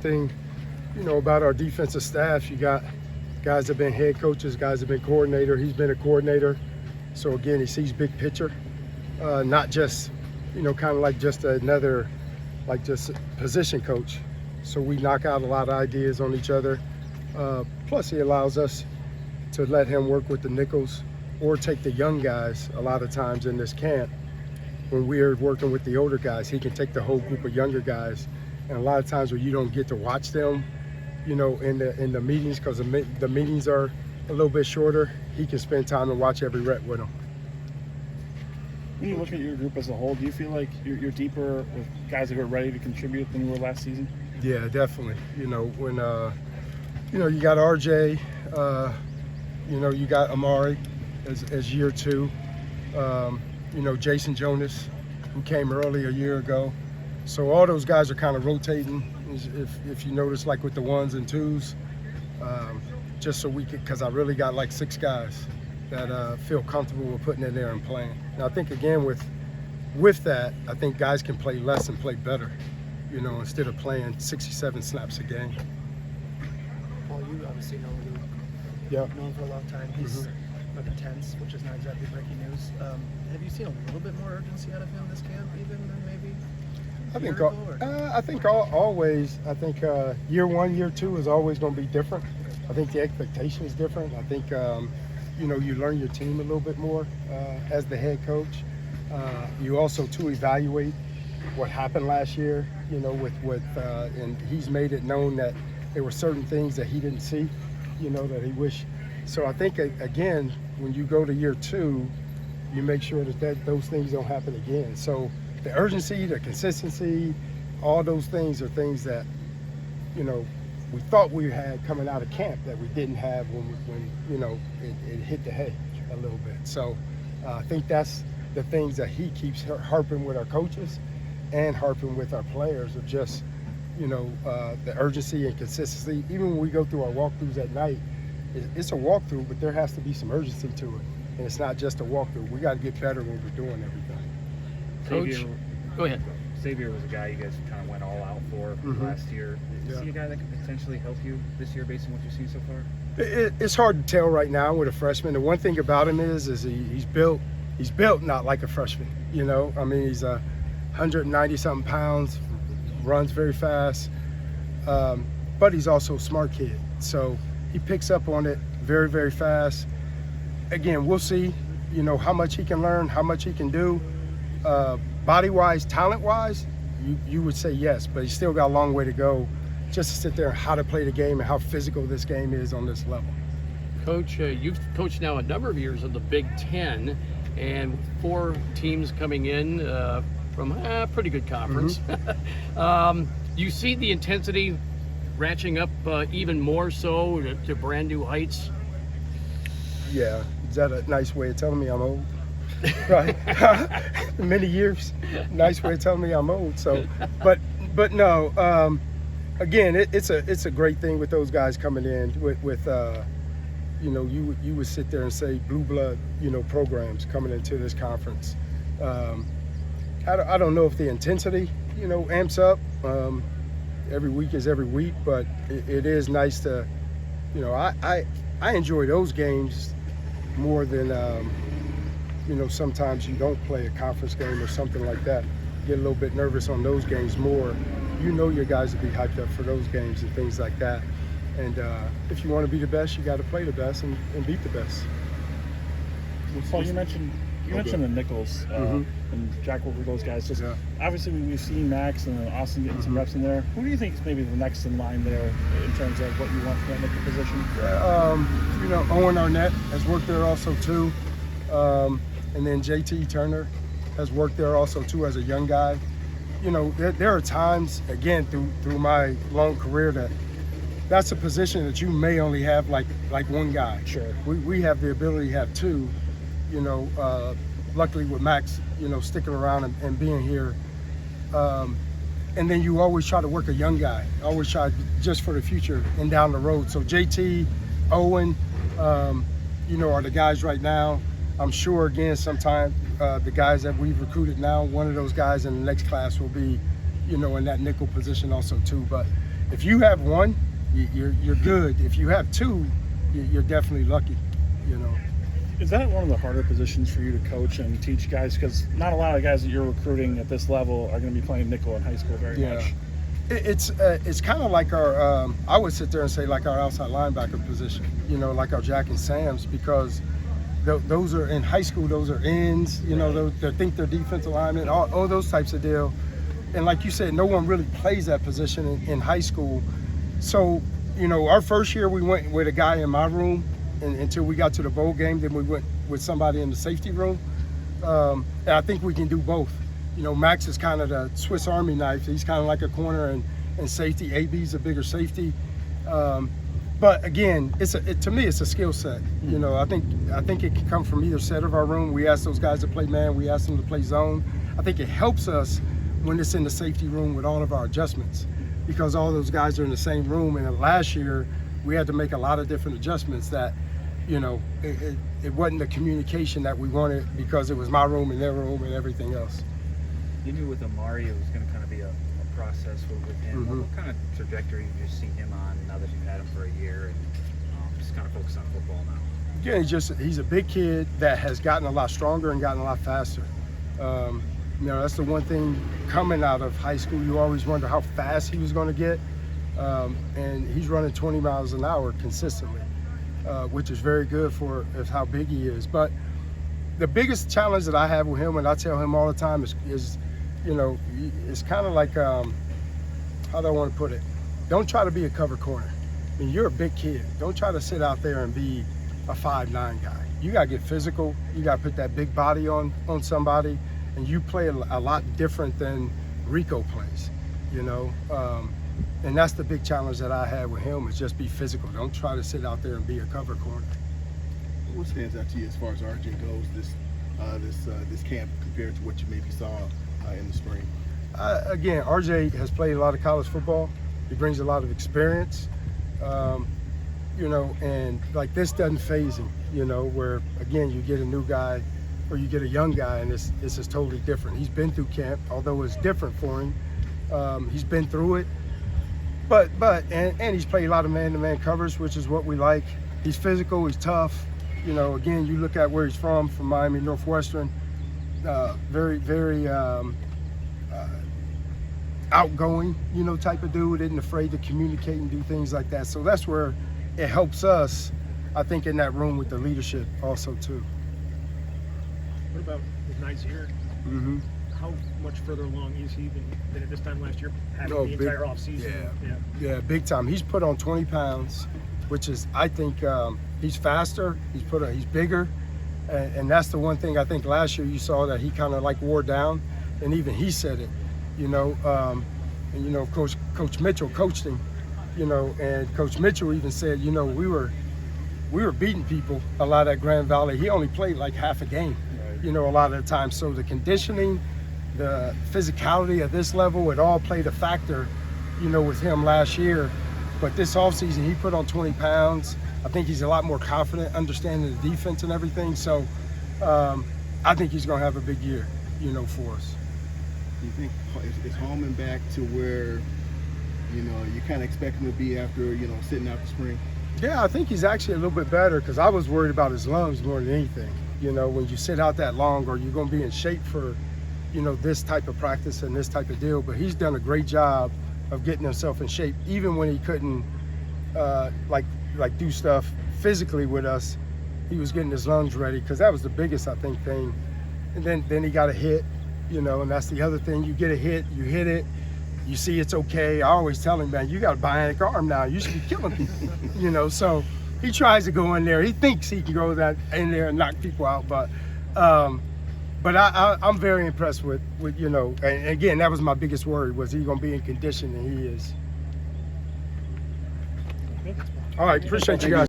Thing, about our defensive staff, you got guys that have been head coaches, guys that have been coordinator. He's been a coordinator. So again, he sees big picture, not just, kind of like just another, like just position coach. So we knock out a lot of ideas on each other. Plus he allows us to let him work with the nickels or take the young guys a lot of times in this camp. When we're working with the older guys, he can take the whole group of younger guys. And a lot of times where you don't get to watch them, in the meetings, because the meetings are a little bit shorter, he can spend time and watch every rep with them. When you look at your group as a whole, do you feel like you're deeper with guys that are ready to contribute than you were last season? Yeah, definitely. When you got RJ, you got Amari as year two. Jason Jonas, who came early a year ago. So all those guys are kind of rotating, if you notice, like with the ones and twos, just so we could, because I really got like 6 guys that feel comfortable with putting in there and playing. And I think, again, with that, I think guys can play less and play better, instead of playing 67 snaps a game. Paul, you obviously know Luke. Yeah. You've known him for a long time. He's up intense, which is not exactly breaking news. Have you seen a little bit more urgency out of him this camp, even than maybe? I think always. I think year one, year two is always going to be different. I think the expectation is different. I think you learn your team a little bit more as the head coach. You also evaluate what happened last year. And he's made it known that there were certain things that he didn't see. That he wished. So I think again, when you go to year two, you make sure that those things don't happen again. So the urgency, the consistency, all those things are things that, we thought we had coming out of camp that we didn't have when it hit the hay a little bit. So I think that's the things that he keeps harping with our coaches and harping with our players of just, the urgency and consistency. Even when we go through our walkthroughs at night, it's a walkthrough, but there has to be some urgency to it. And it's not just a walkthrough. We got to get better when we're doing everything. Coach, go ahead. Xavier was a guy you guys kind of went all out for last year. Is he a guy that could potentially help you this year based on what you've seen so far? It's hard to tell right now with a freshman. The one thing about him is he's built not like a freshman. He's 190-something pounds, runs very fast, but he's also a smart kid. So he picks up on it very, very fast. Again, we'll see, how much he can learn, how much he can do. Body-wise, talent-wise, you would say yes, but he's still got a long way to go just to sit there and how to play the game and how physical this game is on this level. Coach, you've coached now a number of years in the Big Ten, and 4 teams coming in from a pretty good conference. You see the intensity ratcheting up even more so to brand new heights? Yeah, is that a nice way of telling me I'm old? Right. Many years. Nice way of telling me I'm old. So, but no. Again, it's a great thing with those guys coming in with you would sit there and say blue blood programs coming into this conference. I don't know if the intensity amps up. Every week is every week, but it is nice to I enjoy those games more than sometimes you don't play a conference game or something like that. Get a little bit nervous on those games more. Your guys will be hyped up for those games and things like that. And if you want to be the best, you got to play the best and beat the best. Paul, you mentioned the nickels and Jack worked with those guys. Obviously, we've seen Max and Austin getting some reps in there. Who do you think is maybe the next in line there in terms of what you want from that nickel position? Owen Arnett has worked there also too. And then JT Turner has worked there also too as a young guy. There are times, again, through my long career that's a position that you may only have like one guy. Sure. We have the ability to have 2. Luckily with Max, sticking around and being here. And then you always try to work a young guy. Always try just for the future and down the road. So JT, Owen, are the guys right now. I'm sure, again, sometime the guys that we've recruited now, one of those guys in the next class will be, in that nickel position also too. But if you have one, you're good. If you have two, you're definitely lucky, you know. Is that one of the harder positions for you to coach and teach guys? Because not a lot of guys that you're recruiting at this level are going to be playing nickel in high school very much. It's kind of like our I would sit there and say like our outside linebacker position, you know, like our Jack and Sams, because those are in high school, those are ends, you know, they think they're defensive linemen, all those types of deal. And like you said, no one really plays that position in high school. So, you know, our first year we went with a guy in my room until we got to the bowl game. Then we went with somebody in the safety room. And I think we can do both. You know, Max is kind of the Swiss Army knife. He's kind of like a corner and safety. AB's a bigger safety. But again, to me, it's a skill set. You know, I think it can come from either set of our room. We ask those guys to play man. We ask them to play zone. I think it helps us when it's in the safety room with all of our adjustments, because all those guys are in the same room. And last year, we had to make a lot of different adjustments that, you know, it wasn't the communication that we wanted, because it was my room and their room and everything else. You knew with Amari it was going to kind of be a process with him. Mm-hmm. What kind of trajectory have you seen him on now that you've had him for a year and just kind of focus on football now? Yeah, he's a big kid that has gotten a lot stronger and gotten a lot faster. You know, that's the one thing coming out of high school, you always wonder how fast he was going to get. And he's running 20 miles an hour consistently, which is very good for how big he is. But the biggest challenge that I have with him, and I tell him all the time, is you know, it's kind of like, how do I want to put it? Don't try to be a cover corner. I mean, you're a big kid. Don't try to sit out there and be a 5'9" guy. You got to get physical. You got to put that big body on somebody. And you play a lot different than Rico plays, you know. And that's the big challenge that I had with him, is just be physical. Don't try to sit out there and be a cover corner. What stands out to you as far as RJ goes this camp compared to what you maybe saw in the spring? Again, RJ has played a lot of college football. He brings a lot of experience, you know, and like this doesn't faze him, you know, where again you get a new guy or you get a young guy and this is totally different. He's been through camp, although it's different for him. He's been through it, but he's played a lot of man-to-man covers, which is what we like. He's physical, he's tough. You know, again, you look at where he's from Miami Northwestern, very outgoing, you know, type of dude, isn't afraid to communicate and do things like that. So that's where it helps us, I think, in that room with the leadership also too. What about with Nyzier? Mm-hmm. How much further along is he than at this time last year, having the entire offseason? Yeah, big time. He's put on 20 pounds, which is, I think, he's faster, he's bigger, and that's the one thing I think last year you saw that he kind of like wore down, and even he said it, you know, and you know, Coach Mitchell coached him, you know, and Coach Mitchell even said, you know, we were beating people a lot at Grand Valley. He only played like half a game, you know, a lot of the time. So the conditioning, the physicality at this level, it all played a factor, you know, with him last year. But this offseason, he put on 20 pounds. I think he's a lot more confident, understanding the defense and everything. So I think he's going to have a big year, you know, for us. Do you think is Holman back to where, you know, you kind of expect him to be after, you know, sitting out the spring? Yeah, I think he's actually a little bit better, because I was worried about his lungs more than anything. You know, when you sit out that long, or you're going to be in shape for, you know, this type of practice and this type of deal. But he's done a great job of getting himself in shape, even when he couldn't like do stuff physically with us. He was getting his lungs ready, because that was the biggest, I think, thing. And then he got a hit, you know, and that's the other thing. You get a hit, you hit it, you see it's okay. I always tell him, man, you got a bionic arm now. You should be killing people, you know. So he tries to go in there. He thinks he can go in there and knock people out, but I'm very impressed with you know. And again, that was my biggest worry, was he gonna be in condition, and he is. All right, appreciate you guys.